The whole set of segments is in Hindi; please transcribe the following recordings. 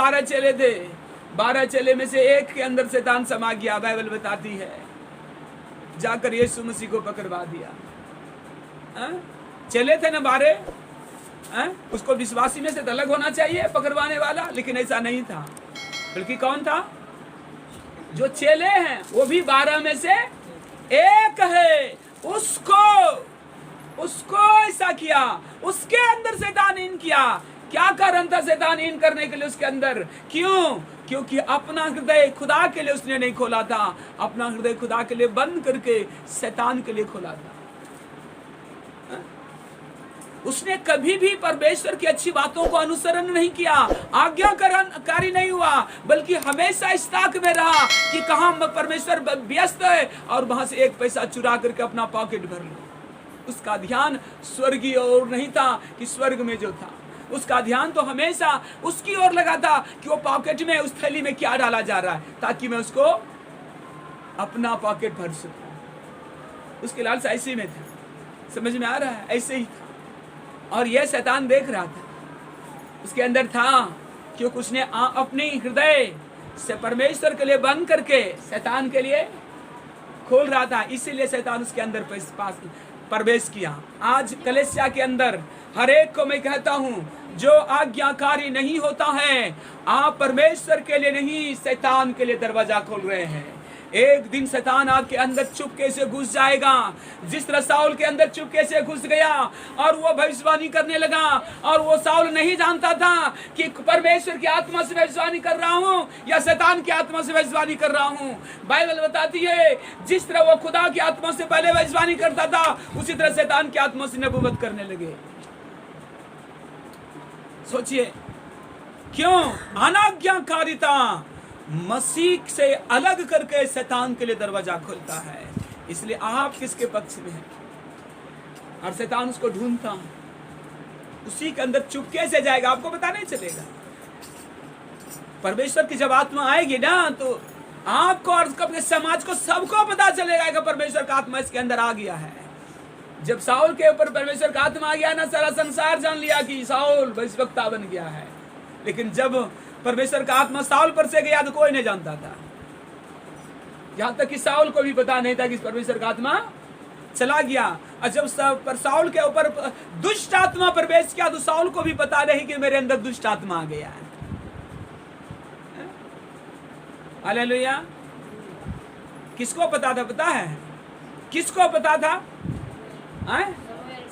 12 चेले थे, 12 चेले में से एक के अंदर शैतान समा गया। बाइबल बताती है जाकर यीशु मसीह को पकड़वा दिया। चेले थे ना 12, उसको विश्वासी में से अलग होना चाहिए पकड़वाने वाला, लेकिन ऐसा नहीं था। बल्कि कौन था? जो चेले हैं वो भी 12 में से एक है। उसको ऐसा किया, उसके अंदर शैतान इन किया। क्या कारण था शैतान इन करने के लिए उसके अंदर? क्यों? क्योंकि अपना हृदय खुदा के लिए उसने नहीं खोला था, अपना हृदय खुदा के लिए बंद करके शैतान के लिए खोला था। उसने कभी भी परमेश्वर की अच्छी बातों को अनुसरण नहीं किया, आज्ञाकारी नहीं हुआ, बल्कि हमेशा इस ताक में रहा कि कहां परमेश्वर व्यस्त है और वहां से एक पैसा चुरा करके अपना पॉकेट भर लो। उसका ध्यान स्वर्गीय ओर नहीं था कि स्वर्ग में जो था, उसका ध्यान तो हमेशा उसकी ओर लगा था कि वो पॉकेट में, उस थैली में क्या डाला जा रहा है ताकि मैं उसको अपना पॉकेट भर सकूं। उसकी लालसा ऐसी में था। समझ में आ रहा है? ऐसे ही था। और यह शैतान देख रहा था, उसके अंदर था, क्योंकि उसने अपने हृदय से परमेश्वर के लिए बंद करके शैतान के लिए खोल रहा था। इसीलिए शैतान उसके अंदर प्रवेश किया। आज कलीसिया के अंदर हर एक को मैं कहता हूं, जो आज्ञाकारी नहीं होता है, आप परमेश्वर के लिए नहीं शैतान के लिए दरवाजा खोल रहे हैं। एक दिन शैतान आपके अंदर चुपके से घुस जाएगा, जिस तरह साउल के अंदर चुपके से घुस गया और वो भविष्यवाणी करने लगा। और वो साउल नहीं जानता था कि परमेश्वर की आत्मा से भविष्यवाणी कर रहा हूँ या शैतान की आत्मा से भविष्यवाणी कर रहा हूँ। बाइबल बताती है जिस तरह वो खुदा की आत्मा से पहले भविष्यवाणी करता था, उसी तरह शैतान की आत्मा से नबूवत करने लगे। सोचिए, क्यों? अनाज्ञाकारिता मसीह से अलग करके शैतान के लिए दरवाजा खोलता है। इसलिए आप किसके पक्ष में हैं? और शैतान उसको ढूंढता, उसी के अंदर चुपके से जाएगा, आपको पता नहीं चलेगा। परमेश्वर की जब आत्मा आएगी ना, तो आपको और समाज को सबको पता चलेगा कि परमेश्वर का आत्मा इसके अंदर आ गया है। जब साउल के ऊपर परमेश्वर का आत्मा आ गया ना, सारा संसार जान लिया कि साउल भविष्यवक्ता बन गया है। लेकिन जब परमेश्वर का आत्मा साउल पर से गया तो कोई नहीं जानता था। यहां तक कि साउल को भी पता नहीं था कि परमेश्वर का आत्मा चला गया। और जब साउल के ऊपर दुष्ट आत्मा प्रवेश किया तो साउल को भी पता नहीं कि मेरे अंदर दुष्ट आत्मा आ गया है। हालेलुया। किसको पता था? पता है किसको पता था?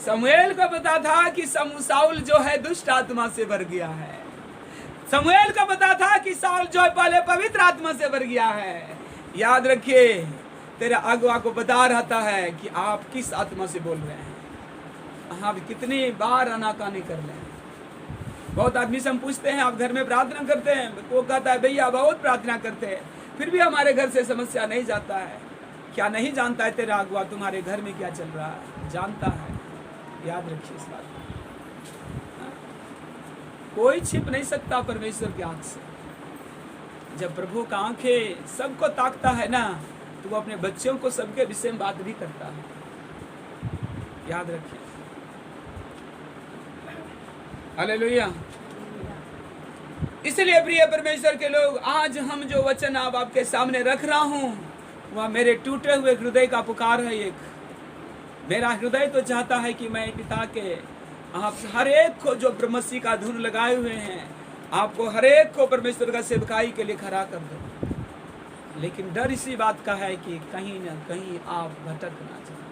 शमूएल को पता था कि साउल जो है दुष्ट आत्मा से भर गया है। शमूएल को पता था कि साउल जो है पहले पवित्र आत्मा से भर गया है। याद रखिए, तेरा अगुआ को बता रहता है कि आप किस आत्मा से बोल रहे हैं, आप कितनी बार आनाकानी कर रहे हैं। बहुत आदमी से हम पूछते हैं आप घर में प्रार्थना करते हैं? वो कहता है भैया बहुत प्रार्थना करते हैं, फिर भी हमारे घर से समस्या नहीं जाता है। क्या नहीं जानता है तेरा अगुआ तुम्हारे घर में क्या चल रहा है? जानता है। याद रखिए इस बात को। कोई छिप नहीं सकता परमेश्वर की आंख से। जब प्रभु का आंखें सबको ताकता है ना, तो वो अपने बच्चों को सबके विषय में बात भी करता है। याद रखिए। हालेलुया। इसलिए प्रिय परमेश्वर के लोग, आज हम जो वचन अब आपके सामने रख रहा हूं, वह मेरे टूटे हुए हृदय का पुकार है। एक मेरा हृदय तो चाहता है कि मैं पिता के आप हर एक को जो ब्रह्मसी का धुन लगाए हुए हैं, आपको हर एक को परमेश्वर का सेवकाई के लिए खड़ा कर दो। लेकिन डर इसी बात का है कि कहीं न कहीं आप भटक ना जाए,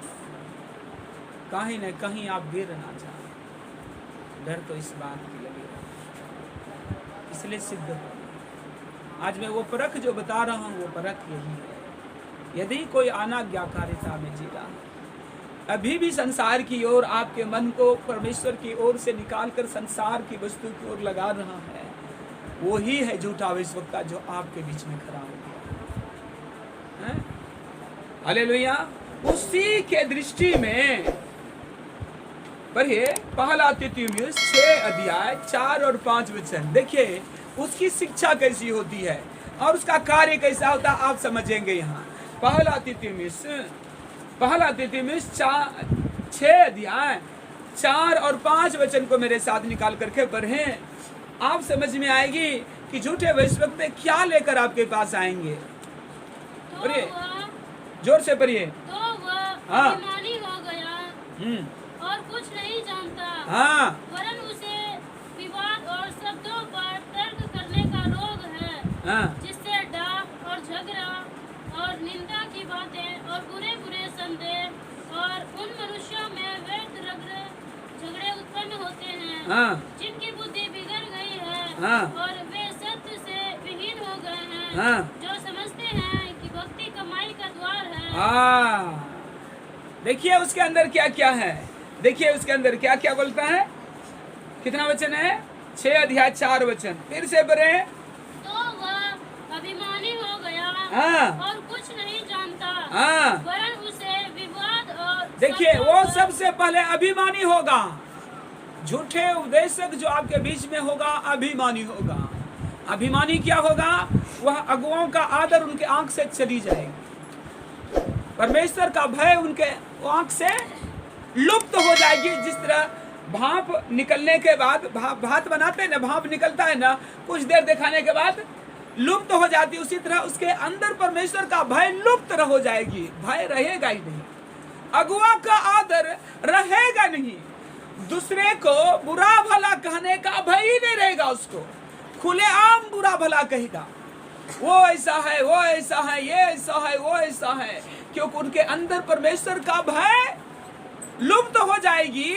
कहीं न कहीं आप गिर ना जाए। डर तो इस बात की लगी है, इसलिए सिद्ध हो। आज मैं वो परख जो बता रहा हूँ, वो परख यही है। यदि कोई अनाज्ञाकारिता में जी रहा है, अभी भी संसार की ओर आपके मन को परमेश्वर की ओर से निकालकर संसार की वस्तु की ओर लगा रहा है, वो ही है झूठा भविष्यवक्ता जो आपके बीच में खड़ा हो गया। हालेलुया। उसी के दृष्टि में पढ़िए पहला तीमुथियुस 6 अध्याय 4 और 5 वचन। देखिए उसकी शिक्षा कैसी होती है और उसका कार्य कैसा होता है, आप समझेंगे। यहाँ पहला तीमुथियुस 6 अध्याय 4 और 5 वचन को मेरे साथ निकाल करके पढ़ें। आप समझ में आएगी कि झूठे भविष्यवक्ता क्या लेकर आपके पास आएंगे। पढ़िए, जोर से पढ़िए। तो वह हाँ। अभिमानी हो गया और कुछ नहीं जानता, हाँ, वरन उसे विवाद और शब्दों पर तर्क करने का रोग है, हाँ, जिससे डाह और झगड़ा और निंदा की बातें और बुरे बुरे संदेह और उन मनुष्यों में व्यर्थ झगड़े उत्पन्न होते हैं, हाँ, जिनकी बुद्धि बिगड़ गई है, हाँ, और वे सत्य से विहीन हो गए हैं, हाँ, जो समझते हैं कि भक्ति कमाई का द्वार है। हाँ। देखिए उसके अंदर क्या क्या है, देखिए उसके अंदर क्या क्या बोलता है। कितना वचन है? 6 अध्याय 4 वचन, फिर से पढ़े। तो वह अभिमानी हो गया हाँ, और कुछ नहीं जानता, हाँ। वरन उसे विवाद और देखिए शब्दों वो पर सबसे पहले अभिमानी होगा। झूठे उपदेशक जो आपके बीच में होगा, अभिमानी होगा। अभिमानी क्या होगा? वह अगुओं का आदर उनके आंख से चली जाएगी, परमेश्वर का भय उनके आंख से लुप्त हो जाएगी। जिस तरह भाप निकलने के बाद, भात बनाते हैं ना, भाप निकलता है ना, कुछ देर दिखाने के बाद लुप्त हो जाती, उसी तरह उसके अंदर परमेश्वर का भय लुप्त हो जाएगी, भय रहेगा ही नहीं, अगुआ का आदर रहेगा नहीं, दूसरे को बुरा भला कहने का भय ही नहीं रहेगा, उसको खुलेआम बुरा भला कहेगा, वो ऐसा है, वो ऐसा है, ये ऐसा है, वो ऐसा है, क्योंकि उनके अंदर परमेश्वर का भय लुप्त हो जाएगी।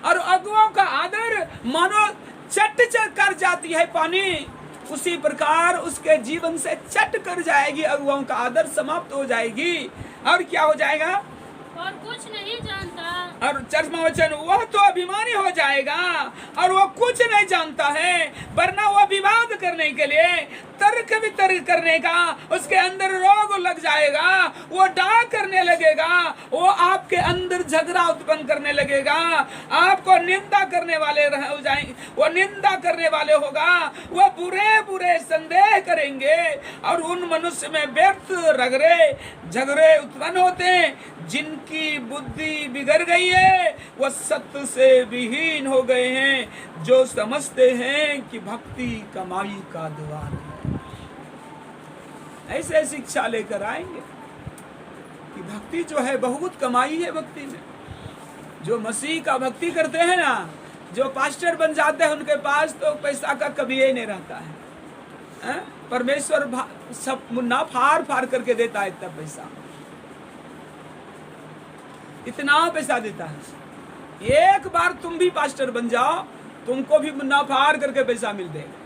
और अगुओं का आदर मानो चट कर जाती है पानी, उसी प्रकार उसके जीवन से चट कर जाएगी, अगुओं का आदर समाप्त हो जाएगी। और क्या हो जाएगा? और कुछ नहीं जानता, और 4वां वचन, वह तो अभिमानी हो जाएगा और वो कुछ नहीं जानता है, वरना वो विवाद करने के लिए तर्क वितर्क करने का उसके अंदर रोग लग जाएगा, वो डाह करने लगेगा, वो आपके अंदर झगड़ा उत्पन्न करने लगेगा, आपको निंदा करने वाले हो जाएंगे, वो निंदा करने वाले होगा, वो बुरे बुरे संदेह करेंगे और उन मनुष्य में व्यर्थ झगड़े उत्पन्न होते हैं, जिनकी बुद्धि बिगड़ गई है, वह सत्य से विहीन हो गए हैं, जो समझते हैं कि भक्ति कमाई का द्वार है। ऐसे शिक्षा लेकर आएंगे कि भक्ति जो है बहुत कमाई है। भक्ति में जो मसीह का भक्ति करते हैं ना, जो पास्टर बन जाते हैं, उनके पास तो पैसा का कभी ही नहीं रहता है। परमेश्वर सब मुन्ना फाड़ करके देता है, इतना पैसा, इतना पैसा देता है। एक बार तुम भी पास्टर बन जाओ, तुमको भी मुन्ना फाड़ करके पैसा मिल देगा।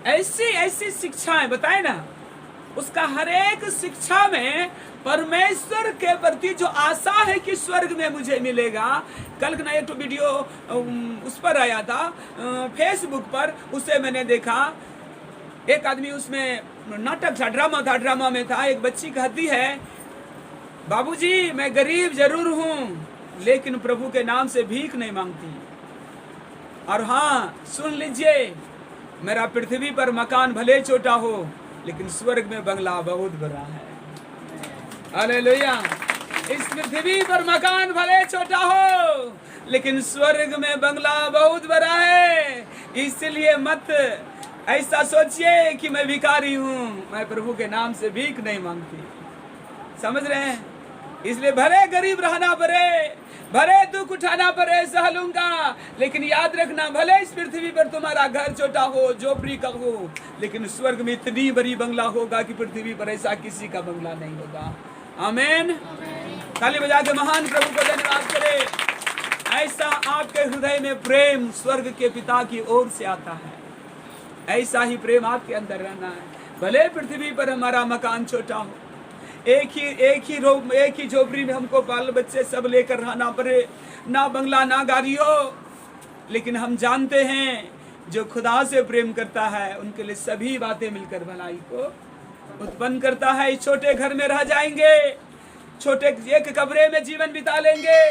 ऐसी ऐसी शिक्षाएं बताए ना, उसका हर एक शिक्षा में परमेश्वर के प्रति जो आशा है कि स्वर्ग में मुझे मिलेगा। कल ना एक वीडियो उस पर आया था फेसबुक पर, उसे मैंने देखा। एक आदमी उसमें नाटक था, ड्रामा में था। एक बच्ची कहती है, बाबूजी मैं गरीब जरूर हूँ, लेकिन प्रभु के नाम से भीख नहीं मांगती। और हाँ, सुन लीजिए, मेरा पृथ्वी पर मकान भले छोटा हो, लेकिन स्वर्ग में बंगला बहुत बड़ा है। हालेलुया। इस पृथ्वी पर मकान भले छोटा हो, लेकिन स्वर्ग में बंगला बहुत बड़ा है। इसलिए मत ऐसा सोचिए कि मैं भिखारी हूँ, मैं प्रभु के नाम से भीख नहीं मांगती। समझ रहे हैं? इसलिए भले गरीब रहना पड़े, भले दुख उठाना पड़े, सह लूंगा, लेकिन याद रखना, भले इस पृथ्वी पर तुम्हारा घर छोटा हो, झोपड़ी का हो, लेकिन स्वर्ग में इतनी बड़ी बंगला होगा कि पृथ्वी पर ऐसा किसी का बंगला नहीं होगा। आमीन। ताली बजा के महान प्रभु को धन्यवाद करें। ऐसा आपके हृदय में प्रेम स्वर्ग के पिता की ओर से आता है, ऐसा ही प्रेम आपके अंदर रहना है। भले पृथ्वी पर हमारा मकान छोटा हो, एक ही झोपड़ी में हमको बाल बच्चे सब लेकर रहना पड़े, ना बंगला ना गाड़ी हो, लेकिन हम जानते हैं जो खुदा से प्रेम करता है, उनके लिए सभी बातें मिलकर भलाई को उत्पन्न करता है। इस छोटे घर में रह जाएंगे, छोटे एक कमरे में जीवन बिता लेंगे।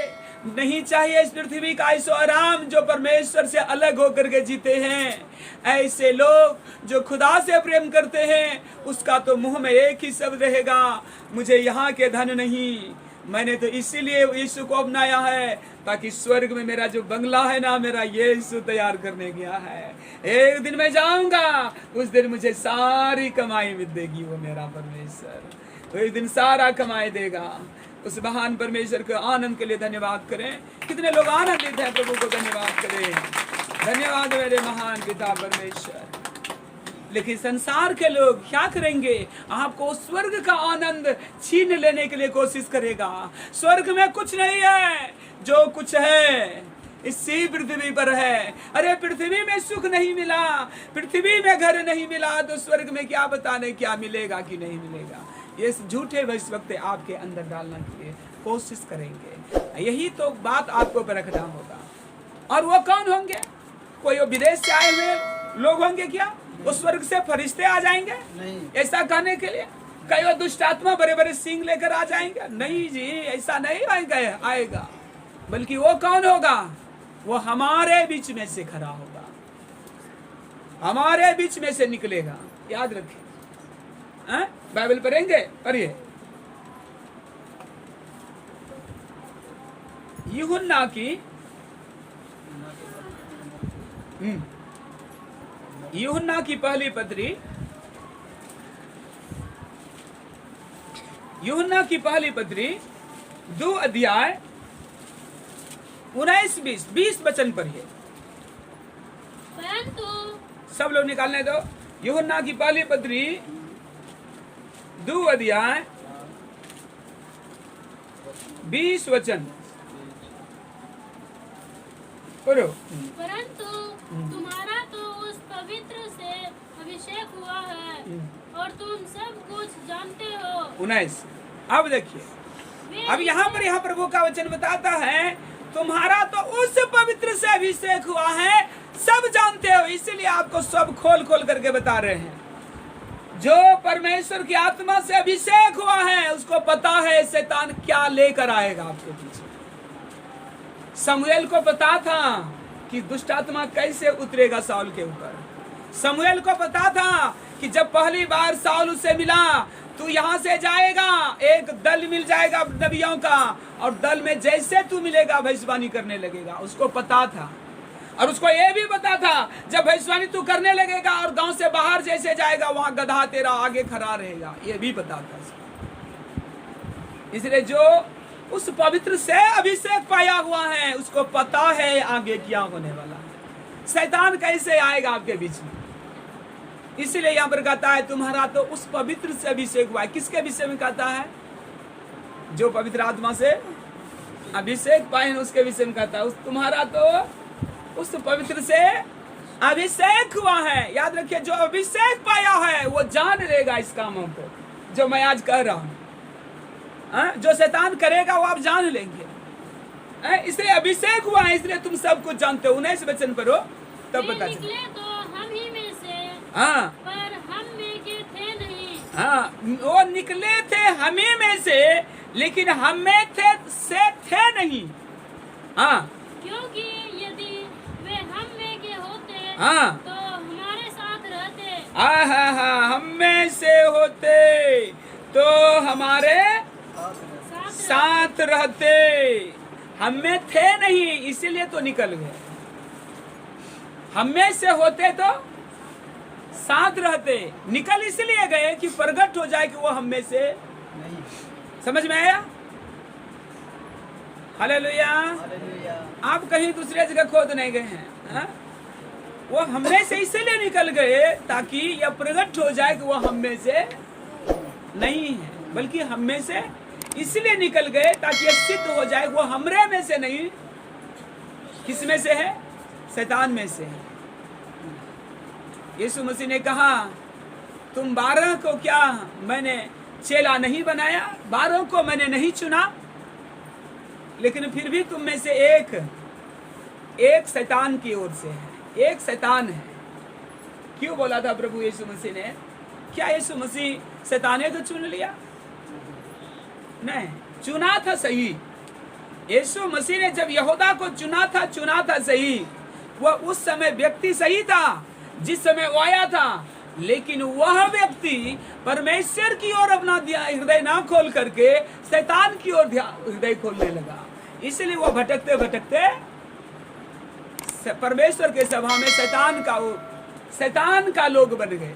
नहीं चाहिए इस पृथ्वी का ऐसो आराम जो परमेश्वर से अलग होकर के जीते हैं। ऐसे लोग जो खुदा से प्रेम करते हैं, उसका तो मुंह में एक ही शब्द रहेगा, मुझे यहाँ के धन नहीं, मैंने तो इसीलिए यीशु को अपनाया है ताकि स्वर्ग में मेरा जो बंगला है ना, मेरा यीशु तैयार करने गया है। एक दिन मैं जाऊंगा, उस दिन मुझे सारी कमाई मिलेगी। वो मेरा परमेश्वर तो एक दिन सारा कमाई देगा। उस महान परमेश्वर के आनंद के लिए धन्यवाद करें। कितने लोग आनंदित हैं, प्रभु को धन्यवाद करें। धन्यवाद मेरे महान पिता परमेश्वर। लेकिन संसार के लोग क्या करेंगे? आपको स्वर्ग का आनंद छीन लेने के लिए कोशिश करेगा। स्वर्ग में कुछ नहीं है, जो कुछ है इसी पृथ्वी पर है। अरे पृथ्वी में सुख नहीं मिला, पृथ्वी में घर नहीं मिला, तो स्वर्ग में क्या बताने क्या मिलेगा कि नहीं मिलेगा। ये झूठे भविष्यवक्ता आपके अंदर डालने के लिए कोशिश करेंगे। यही तो बात आपको परखना होगा। और वो कौन होंगे? कोई वो विदेश से आए हुए लोग होंगे क्या? वो स्वर्ग से फरिश्ते आ जाएंगे नहीं। ऐसा कहने के लिए कई वो दुष्ट आत्मा बड़े बड़े सिंह लेकर आ जाएंगे? नहीं जी, ऐसा नहीं आएगा। बल्कि वो कौन होगा? वो हमारे बीच में से खड़ा होगा, हमारे बीच में से निकलेगा। याद रखें। बाइबल पढ़ेंगे, पढ़िए। यूहन्ना की पहली पत्री, यूहन्ना की पहली पत्री 2 अध्याय 19-20 वचन पढ़िए। सब लोग निकालने दो। यूहन्ना की पहली पत्री 2 अध्याय 20 वचन पढ़ो। परंतु तुम्हारा तो उस पवित्र से अभिषेक हुआ है और तुम सब कुछ जानते हो। 19। अब देखिए, अब यहाँ पर प्रभु का वचन बताता है तुम्हारा तो उस पवित्र से अभिषेक हुआ है, सब जानते हो। इसलिए आपको सब खोल खोल करके बता रहे हैं। जो परमेश्वर की आत्मा से अभिषेक हुआ है उसको पता है शैतान क्या लेकर आएगा आपके पीछे। शमूएल को पता था कि दुष्ट आत्मा कैसे उतरेगा शाऊल के ऊपर। शमूएल को पता था कि जब पहली बार शाऊल उससे मिला तू यहाँ से जाएगा, एक दल मिल जाएगा नबियों का, और दल में जैसे तू मिलेगा भविष्यवाणी करने लगेगा। उसको पता था। और उसको ये भी पता था जब भविष्यवाणी तू करने लगेगा और गांव से बाहर जैसे जाएगा वहां गधा तेरा आगे खड़ा रहेगा, ये भी पता था। इसलिए जो उस पवित्र से अभिषेक पाया हुआ है उसको पता है आगे क्या होने वाला है, शैतान कैसे आएगा आपके बीच में। इसलिए यहाँ पर कहता है तुम्हारा तो उस पवित्र से अभिषेक हुआ है। किसके विषय में कहता है? जो पवित्र आत्मा से अभिषेक पाए उसके विषय में कहता है तुम्हारा तो उस पवित्र से अभिषेक हुआ है। याद रखिए, जो अभिषेक पाया है वो जान लेगा इस कामों को जो मैं आज कह रहा हूँ। जो शैतान करेगा वो आप जान लेंगे। इसलिए अभिषेक हुआ है, इसलिए तुम सब कुछ जानते हो। 19 वचन पर हो तब पता चले। तो हम ही में से, पर हम में के थे नहीं। वो निकले थे हमें में से, लेकिन हम में थे नहीं। क्योंकि यदि वे हम में के होते तो हमारे साथ रहते। हम में से होते तो हमारे साथ रहते। हम में थे नहीं इसीलिए तो निकल गए। हम में से होते तो साथ रहते। निकल इसलिए गए कि प्रकट हो जाए कि वो हम में से नहीं। समझ में आया? हालेलुया। आप कहीं दूसरे जगह खोद नहीं गए हैं। वो हम में से इसलिए निकल गए ताकि यह प्रकट हो जाए कि वो हम में से नहीं है, बल्कि हम में से इसलिए निकल गए ताकि यह सिद्ध हो जाए वो हमरे में से नहीं। किस में से है? शैतान में से है। यीशु मसीह ने कहा तुम 12 को क्या मैंने चेला नहीं बनाया? 12 को मैंने नहीं चुना, लेकिन फिर भी तुम में से एक शैतान की ओर से है, एक शैतान है। क्यों बोला था प्रभु यीशु मसीह ने? क्या यीशु मसीह शैताने को चुन लिया? नहीं, चुना था सही। यीशु मसीह ने जब यहूदा को चुना था सही। वह उस समय व्यक्ति सही था जिस समय वो आया था, लेकिन वह व्यक्ति परमेश्वर की ओर अपना हृदय ना खोल करके शैतान की ओर हृदय खोलने लगा। इसलिए वो भटकते भटकते परमेश्वर के सभा में शैतान का लोग बन गए।